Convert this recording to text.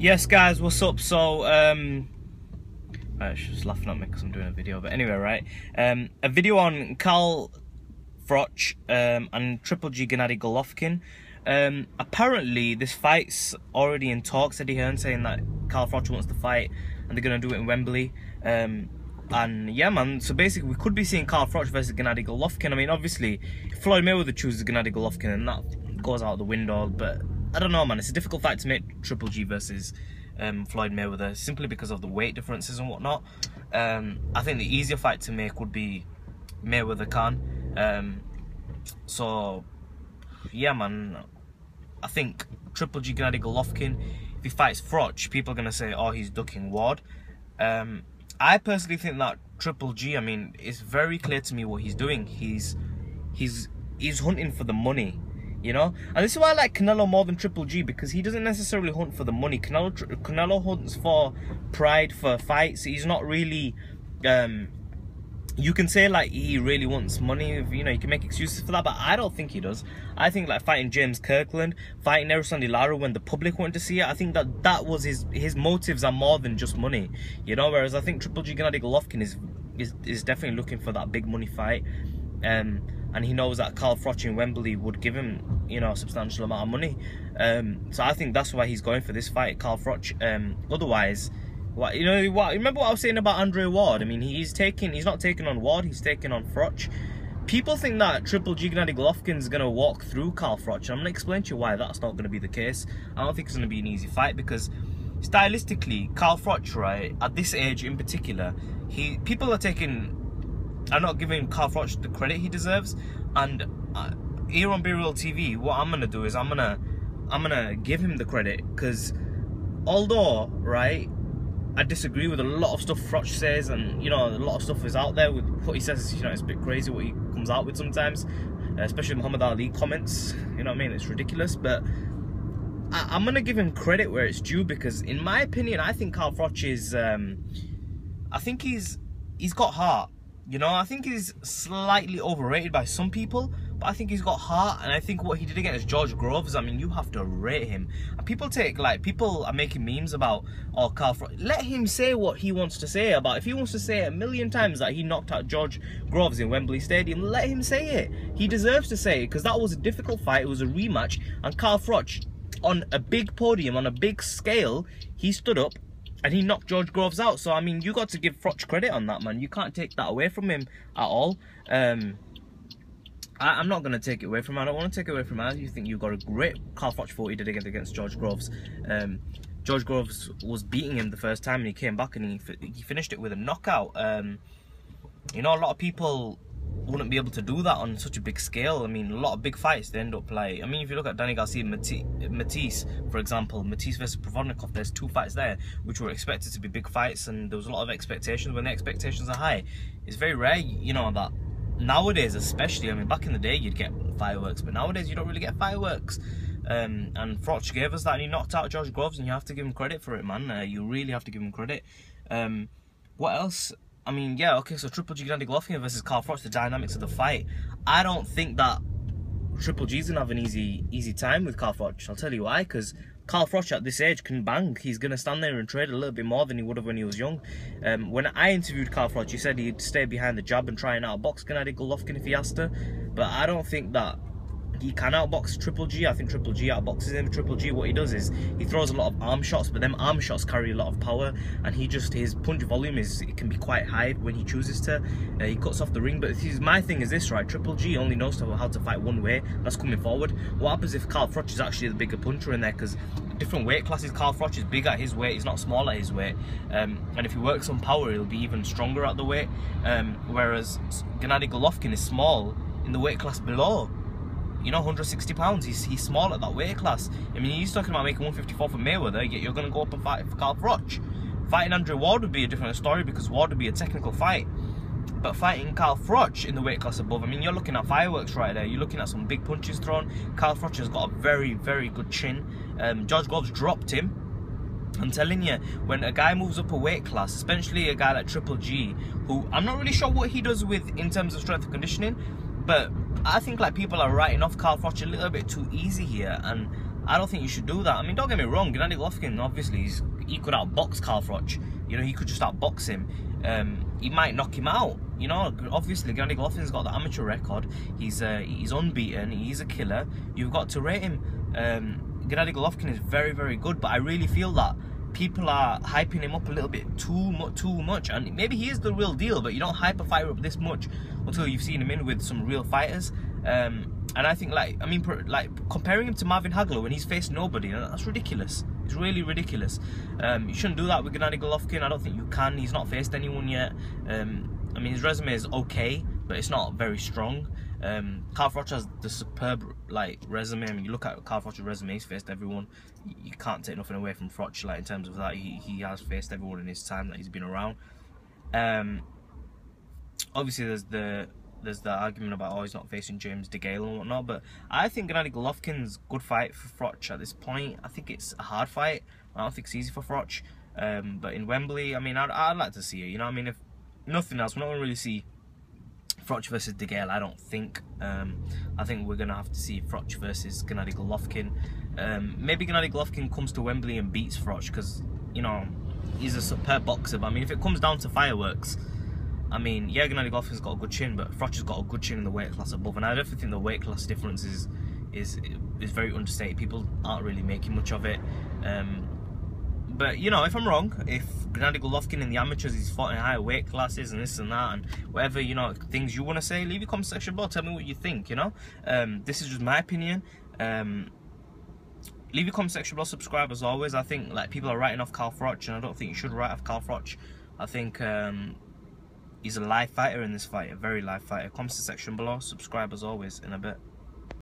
Yes guys, what's up? So she's laughing at me because I'm doing a video, but anyway, right, a video on Froch and Triple G Gennady Golovkin. Apparently this fight's already in talks. Eddie Hearn saying that Froch wants to fight and they're gonna do it in Wembley. And yeah, man, so basically we could be seeing Froch versus Gennady Golovkin. I mean, obviously if Floyd Mayweather chooses Gennady Golovkin and that goes out the window, but I don't know, man. It's a difficult fight to make, Triple G versus Floyd Mayweather, simply because of the weight differences and whatnot. I think the easier fight to make would be Mayweather Khan. So yeah, man, I think Triple G Gennady Golovkin, if he fights Froch, people are gonna say, oh, he's ducking Ward. I personally think that Triple G, I mean, it's very clear to me what he's doing. He's hunting for the money, you know. And this is why I like Canelo more than Triple G, because he doesn't necessarily hunt for the money. Canelo hunts for pride, for fights. He's not really you can say like he really wants money, you know, you can make excuses for that, but I don't think he does. I think like fighting James Kirkland, fighting Erislandy Lara when the public wanted to see it, I think that was his motives are more than just money, you know. Whereas I think Triple G Gennady Golovkin is definitely looking for that big money fight, and he knows that Froch in Wembley would give him, you know, a substantial amount of money. So I think that's why he's going for this fight, Froch. Otherwise, you know, remember what I was saying about Andre Ward? I mean, he's not taking on Ward, he's taking on Froch. People think that Triple G Gennady Golovkin is going to walk through Froch, and I'm going to explain to you why that's not going to be the case. I don't think it's going to be an easy fight, because stylistically, Froch, right, at this age in particular, people are not giving Froch the credit he deserves. And here on Be Real TV, what I'm going to do is I'm going to give him the credit, because although, right, I disagree with a lot of stuff Froch says, and you know, a lot of stuff is out there with what he says. You know, it's a bit crazy what he comes out with sometimes, especially Muhammad Ali comments. You know what I mean? It's ridiculous. But I'm gonna give him credit where it's due, because in my opinion, I think Froch is, I think he's got heart. You know, I think he's slightly overrated by some people, but I think he's got heart. And I think what he did against George Groves, I mean, you have to rate him. And people are making memes about, oh, Froch. Let him say what he wants to say about. If he wants to say a million times that he knocked out George Groves in Wembley Stadium, let him say it. He deserves to say it, because that was a difficult fight. It was a rematch, and Froch, on a big podium, on a big scale, he stood up and he knocked George Groves out. So I mean, you got to give Froch credit on that, man. You can't take that away from him at all. I'm not going to take it away from him. I don't want to take it away from him. You think you've got a great Froch fight he did against George Groves. George Groves was beating him the first time, and he came back and he finished it with a knockout. You know, a lot of people wouldn't be able to do that on such a big scale. I mean, a lot of big fights, they end up like, I mean, if you look at Danny Garcia and Matisse, for example, Matisse versus Provodnikov, there's 2 fights there which were expected to be big fights, and there was a lot of expectations. When the expectations are high, it's very rare, you know, that nowadays especially, I mean, back in the day you'd get fireworks, but nowadays you don't really get fireworks. And Froch gave us that, and he knocked out George Groves, and you have to give him credit for it, man. You really have to give him credit. What else? I mean, yeah, okay, so Triple G Gennady Golovkin versus Froch, the dynamics of the fight. I don't think that Triple G's gonna have an easy time with Froch. I'll tell you why, because Froch at this age can bang. He's gonna stand there and trade a little bit more than he would have when he was young. When I interviewed Froch, he said he'd stay behind the jab and try and outbox Gennady Golovkin if he has to. But I don't think that he can outbox Triple G. I think Triple G outboxes him. Triple G, what he does is he throws a lot of arm shots, but them arm shots carry a lot of power, and his punch volume can be quite high when he chooses to. He cuts off the ring. But my thing is this, right? Triple G only knows how to fight one way. That's coming forward. What happens if Froch is actually the bigger puncher in there? Because different weight classes, Froch is big at his weight. He's not small at his weight. And if he works on power, he'll be even stronger at the weight. Whereas Gennady Golovkin is small in the weight class below. You know, 160 pounds. He's small at that weight class. I mean, he's talking about making 154 for Mayweather, yet you're going to go up and fight for Froch. Fighting Andre Ward would be a different story, because Ward would be a technical fight. But fighting Froch in the weight class above, I mean, you're looking at fireworks right there. You're looking at some big punches thrown. Froch has got a very, very good chin. George Groves dropped him. I'm telling you, when a guy moves up a weight class, especially a guy like Triple G, who I'm not really sure what he does with in terms of strength and conditioning, but I think like people are writing off Froch a little bit too easy here, and I don't think you should do that. I mean, don't get me wrong, Gennady Golovkin, obviously, he could outbox Carl Froch. You know, he could just outbox him. He might knock him out. You know, obviously, Gennady Golovkin's got the amateur record. He's unbeaten. He's a killer. You've got to rate him. Gennady Golovkin is very, very good, but I really feel that people are hyping him up a little bit too much, and maybe he is the real deal, but you don't hype a fighter up this much until you've seen him in with some real fighters. And I think, like, I mean, like, comparing him to Marvin Hagler when he's faced nobody, that's ridiculous. It's really ridiculous. You shouldn't do that with Gennady Golovkin. I don't think you can. He's not faced anyone yet. I mean, his resume is okay, but it's not very strong. Carl Froch has the superb, like, resume. I mean, you look at Carl Froch's resume, he's faced everyone. You can't take nothing away from Froch, like, in terms of that. He has faced everyone in his time that he's been around. Obviously, there's the argument about, oh, he's not facing James DeGale and whatnot, but I think Gennady Golovkin's good fight for Froch at this point. I think it's a hard fight. I don't think it's easy for Froch. But in Wembley, I mean, I'd like to see it. You know what I mean? If nothing else, we're not going to really see Froch versus DeGale, I don't think. I think we're going to have to see Froch versus Gennady Golovkin. Maybe Gennady Golovkin comes to Wembley and beats Froch because, you know, he's a superb boxer. But I mean, if it comes down to fireworks, I mean, yeah, Gennady Golovkin's got a good chin, but Froch has got a good chin in the weight class above. And I definitely think the weight class difference is very understated. People aren't really making much of it. But, you know, if I'm wrong, if Gennady Golovkin in the amateurs, he's fought in higher weight classes and this and that, and whatever, you know, things you want to say, leave your comment section below. Tell me what you think, you know. This is just my opinion. Leave your comment section below, subscribe as always. I think, like, people are writing off Carl Froch, and I don't think you should write off Carl Froch. I think he's a live fighter in this fight, a very live fighter. Comment section below, subscribe as always, in a bit.